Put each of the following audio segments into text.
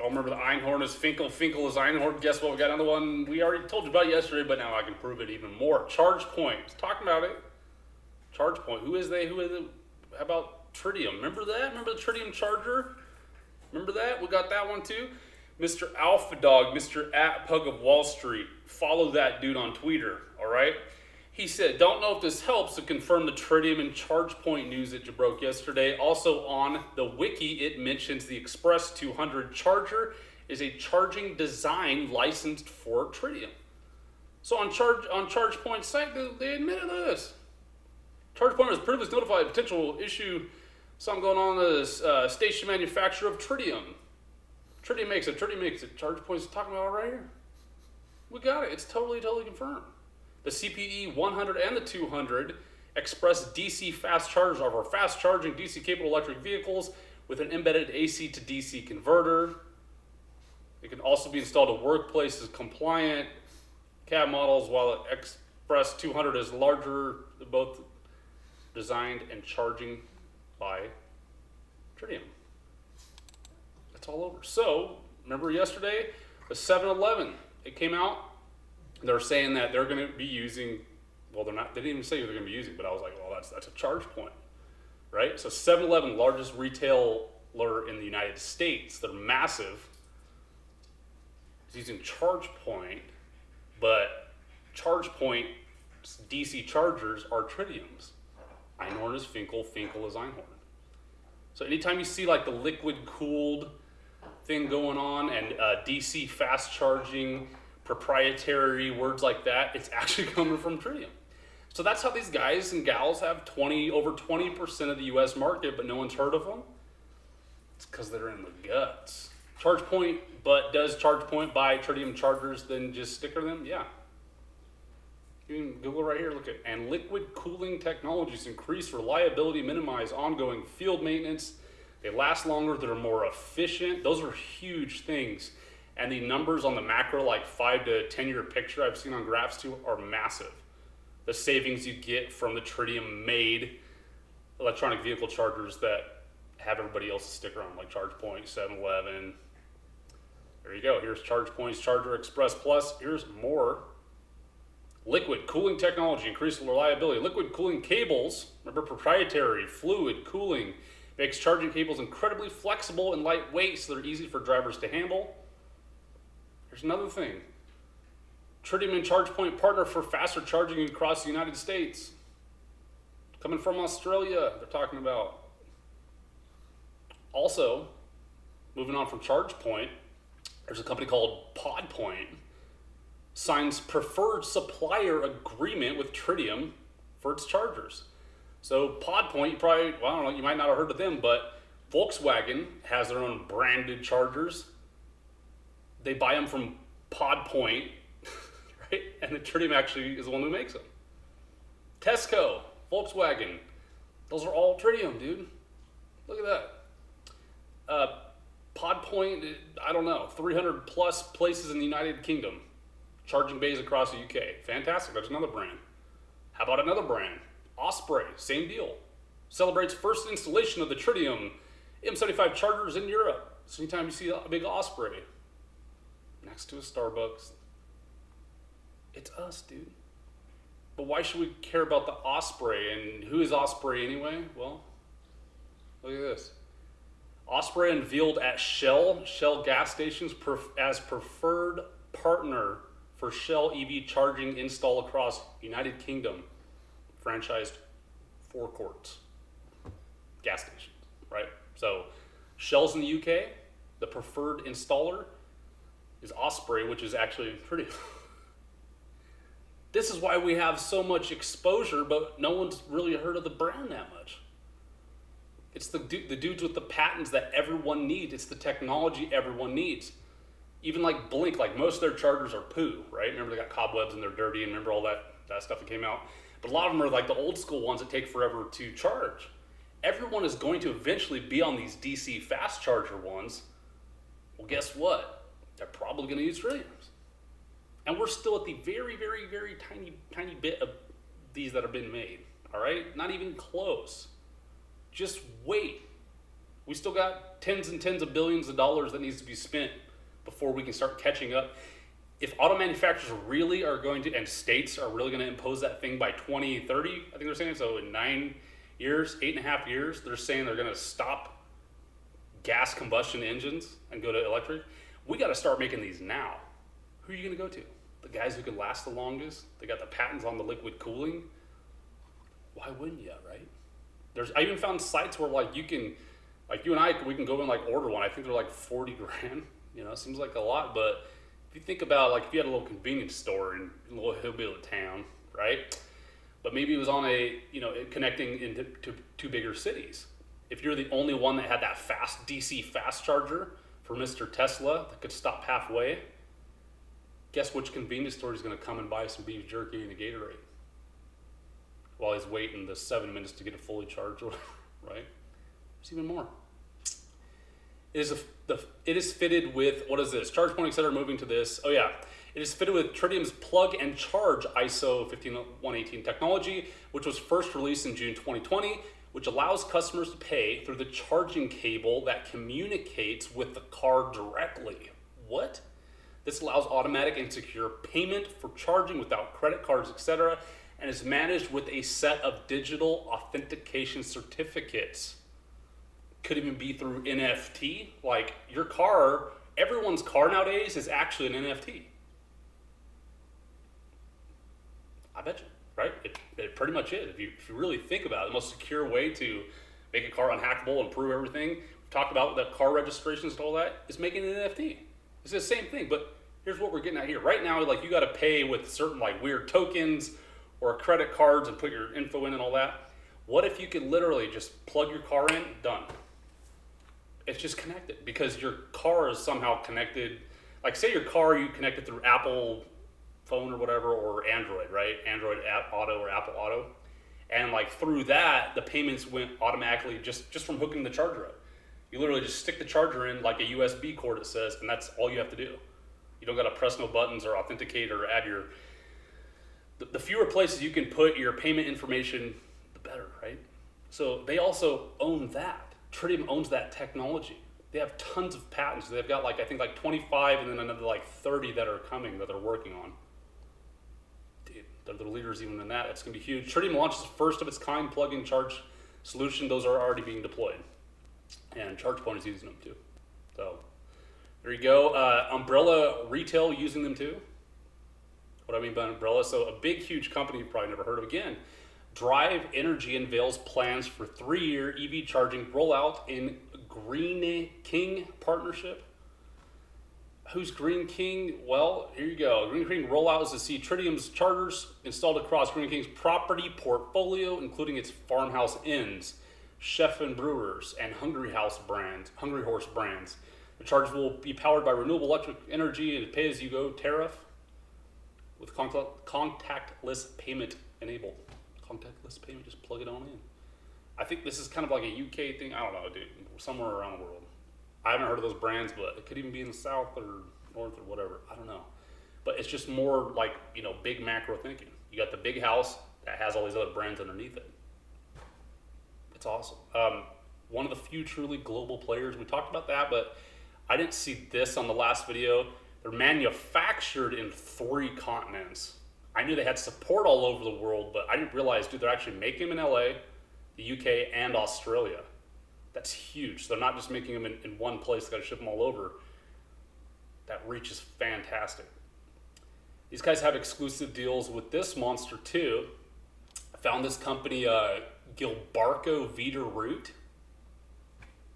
Y'all remember the Einhorn is Finkel, Finkel is Einhorn. Guess what? We got another one we already told you about yesterday, but now I can prove it even more. ChargePoint. Talking about it. ChargePoint. Who is they? Who is it? How about Tritium? Remember that? Remember the Tritium charger? Remember that? We got that one too. Mr. Alpha Dog, Mr. at Pug of Wall Street. Follow that dude on Twitter, all right? He said, don't know if this helps to confirm the Tritium and ChargePoint news that you broke yesterday. Also on the wiki, it mentions the Express 200 charger is a charging design licensed for Tritium. So on ChargePoint's site, they admitted this. ChargePoint was previously notified of potential issue, something going on with the station manufacturer of Tritium. Tritium makes it. ChargePoint's talking about it right here. We got it. It's totally confirmed. The CPE 100 and the 200 express DC fast chargers are for fast charging DC capable electric vehicles with an embedded AC to DC converter. It can also be installed at workplaces compliant cab models, while the Express 200 is larger, both designed and charging by Tritium. That's all over. So, remember yesterday, the 7-Eleven, it came out. They're saying that they're going to be using, well, they're not, they didn't even say who they're going to be using, but I was like, well, that's a ChargePoint, right? So 7-Eleven, largest retailer in the United States, they're massive, is using ChargePoint, but ChargePoint's DC chargers are Tritiums. Einhorn is Finkel, Finkel is Einhorn. So anytime you see like the liquid cooled thing going on and DC fast charging, proprietary words like that, it's actually coming from Tritium. So that's how these guys and gals have over 20% of the US market, but no one's heard of them. It's because they're in the guts. ChargePoint, but does ChargePoint buy Tritium chargers then just sticker them? Yeah. You can Google right here, look at, and liquid cooling technologies increase reliability, minimize ongoing field maintenance. They last longer, they're more efficient. Those are huge things. And the numbers on the macro, like 5 to 10 year picture I've seen on graphs too, are massive. The savings you get from the Tritium made electronic vehicle chargers that have everybody else's sticker on, like ChargePoint, 7-Eleven. There you go. Here's ChargePoint's Charger Express Plus. Here's more. Liquid cooling technology, increased reliability. Liquid cooling cables, remember proprietary fluid cooling, makes charging cables incredibly flexible and lightweight so they're easy for drivers to handle. Here's another thing. Tritium and ChargePoint partner for faster charging across the United States. Coming from Australia, they're talking about. Also, moving on from ChargePoint, there's a company called PodPoint. Signs preferred supplier agreement with Tritium for its chargers. So PodPoint, you probably, well, I don't know, you might not have heard of them, but Volkswagen has their own branded chargers. They buy them from PodPoint, right? And the Tritium actually is the one who makes them. Tesco, Volkswagen, those are all Tritium, dude. Look at that. PodPoint, I don't know, 300 plus places in the United Kingdom. Charging bays across the UK. Fantastic, that's another brand. How about another brand? Osprey, same deal. Celebrates first installation of the Tritium M75 chargers in Europe. So anytime you see a big Osprey next to a Starbucks, it's us, dude. But why should we care about the Osprey? And who is Osprey anyway? Well, look at this. Osprey unveiled at Shell gas stations as preferred partner for Shell EV charging install across United Kingdom, franchised forecourts, gas stations, right? So Shell's in the UK, the preferred installer is Osprey, which is actually pretty. This is why we have so much exposure, but no one's really heard of the brand that much. It's the dudes with the patents that everyone needs. It's the technology everyone needs. Even like BLNK, like most of their chargers are poo, right? Remember they got cobwebs and they're dirty, and remember all that stuff that came out? But a lot of them are like the old school ones that take forever to charge. Everyone is going to eventually be on these DC fast charger ones. Well, guess what? They're probably going to use Tritiums. And we're still at the very, very, very tiny bit of these that have been made, all right? Not even close. Just wait. We still got tens and tens of billions of dollars that needs to be spent before we can start catching up. If auto manufacturers really are going to, and states are really going to impose that thing by 2030, I think they're saying, so in 9 years, 8.5 years, they're saying they're going to stop gas combustion engines and go to electric. We got to start making these now. Who are you going to go to? The guys who can last the longest? They got the patents on the liquid cooling. Why wouldn't you, right? I even found sites where like you can, like you and I, we can go and like order one. I think they're like 40 grand. You know, it seems like a lot, but if you think about like if you had a little convenience store in a little hillbilly town, right? But maybe it was on a, you know, connecting into two bigger cities. If you're the only one that had that fast DC fast charger for Mr. Tesla that could stop halfway, guess which convenience store is going to come and buy some beef jerky and a Gatorade while he's waiting the 7 minutes to get it fully charged, right? There's even more. It is fitted with, what is this? ChargePoint, etc. moving to this. Oh yeah. It is fitted with Tritium's plug and charge ISO 15118 technology, which was first released in June 2020, which allows customers to pay through the charging cable that communicates with the car directly. What? This allows automatic and secure payment for charging without credit cards, etc., and is managed with a set of digital authentication certificates. Could even be through NFT. Like your car, everyone's car nowadays is actually an NFT. I bet you, right? It pretty much is. If you really think about it, the most secure way to make a car unhackable and prove everything, we've talked about the car registrations and all that, is making an NFT. It's the same thing, but here's what we're getting at here. Right now, like you got to pay with certain like weird tokens or credit cards and put your info in and all that. What if you could literally just plug your car in, done? It's just connected because your car is somehow connected. Like say your car, you connected through Apple phone or whatever, or Android, right? Android app Auto or Apple Auto. And like through that, the payments went automatically just from hooking the charger up. You literally just stick the charger in like a USB cord, it says, and that's all you have to do. You don't got to press no buttons or authenticate or add your, the fewer places you can put your payment information, the better, right? So they also own that. Tritium owns that technology. They have tons of patents. They've got like, I think like 25 and then another like 30 that are coming that they're working on. Dude, they're the leaders even in that. It's gonna be huge. Tritium launches the first of its kind plug-in charge solution. Those are already being deployed. And ChargePoint is using them too. So there you go. Umbrella Retail using them too. What I mean by Umbrella, so a big, huge company you've probably never heard of. Again, Drive Energy unveils plans for 3-year EV charging rollout in Green King partnership. Who's Green King? Well, here you go. Green King rollout is to see Tritium's chargers installed across Green King's property portfolio, including its farmhouse inns, chef and brewers, and Hungry Horse brands. The chargers will be powered by renewable electric energy and pay-as-you-go tariff with contactless payment enabled. Contactless payment, just plug it on in. I think this is kind of like a UK thing. I don't know, dude. Somewhere around the world. I haven't heard of those brands, but it could even be in the South or North or whatever. I don't know. But it's just more like, you know, big macro thinking. You got the big house that has all these other brands underneath it. It's awesome. One of the few truly global players. We talked about that, but I didn't see this on the last video. They're manufactured in 3 continents. I knew they had support all over the world, but I didn't realize, dude, they're actually making them in LA, the UK, and Australia. That's huge. So they're not just making them in one place, they gotta ship them all over. That reach is fantastic. These guys have exclusive deals with this monster too. I found this company, Gilbarco Vita Root.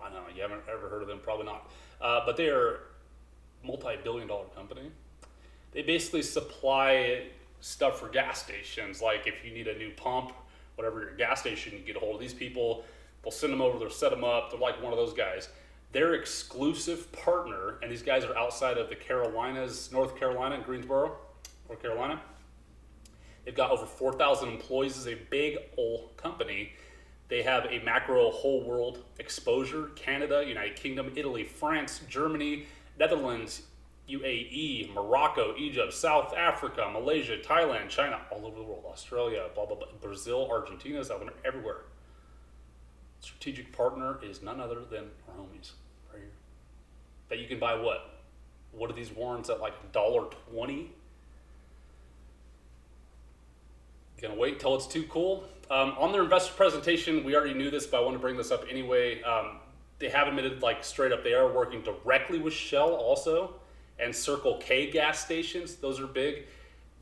I don't know, you haven't ever heard of them, probably not. But they are a multi-billion-dollar company. They basically supply stuff for gas stations. Like if you need a new pump, whatever your gas station, you get a hold of these people, they'll send them over, they'll set them up. They're like one of those guys. Their exclusive partner, and these guys are outside of the Carolinas, North Carolina, Greensboro, North Carolina. They've got over 4,000 employees. It's a big old company. They have a macro whole world exposure: Canada, United Kingdom, Italy, France, Germany, Netherlands, UAE, Morocco, Egypt, South Africa, Malaysia, Thailand, China, all over the world, Australia, blah, blah, blah, Brazil, Argentina, South America, everywhere. Strategic partner is none other than our homies. that you can buy what? What are these warrants at, like $1.20? Gonna wait till it's too cool. On their investor presentation, we already knew this, but I want to bring this up anyway. They have admitted, like straight up, they are working directly with Shell also, and Circle K gas stations. Those are big.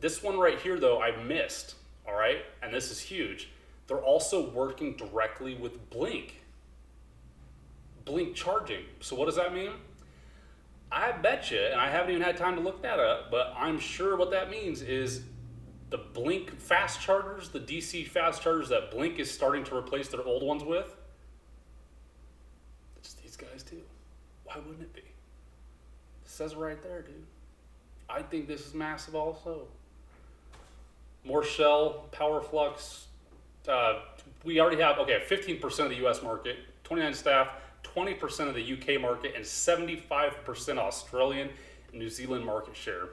This one right here, though, I missed. All right, and this is huge. They're also working directly with BLNK charging. So what does that mean? I bet you, and I haven't even had time to look that up, but I'm sure what that means is the BLNK fast chargers, the DC fast chargers that BLNK is starting to replace their old ones with, it's these guys too. Why wouldn't it be? It says right there, dude. I think this is massive also. More Shell, Power Flux. We already have, 15% of the US market, 29 staff, 20% of the UK market, and 75% Australian and New Zealand market share.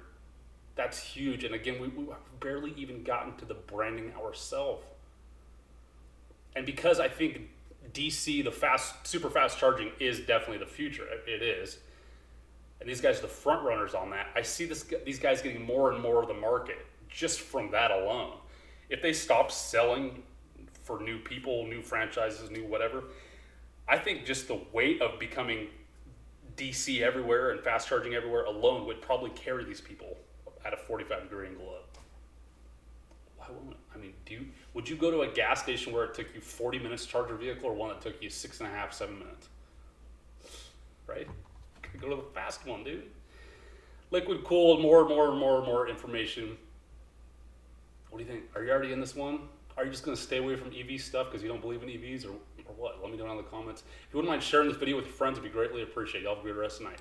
That's huge. And again, we've barely even gotten to the branding ourselves. And because I think DC, the super fast charging, is definitely the future. It is. And these guys are the front runners on that. I see these guys getting more and more of the market just from that alone. If they stop selling for new people, new franchises, new whatever, I think just the weight of becoming DC everywhere and fast charging everywhere alone would probably carry these people at a 45-degree angle up. Why won't it? I mean, would you go to a gas station where it took you 40 minutes to charge your vehicle, or one that took you 6.5, 7 minutes? Right? Go to the fast one, dude. Liquid cooled, more information. What do you think? Are you already in this one? Are you just going to stay away from EV stuff because you don't believe in EVs, or what? Let me know down in the comments. If you wouldn't mind sharing this video with your friends, it'd be greatly appreciated. Y'all have a good rest of the night.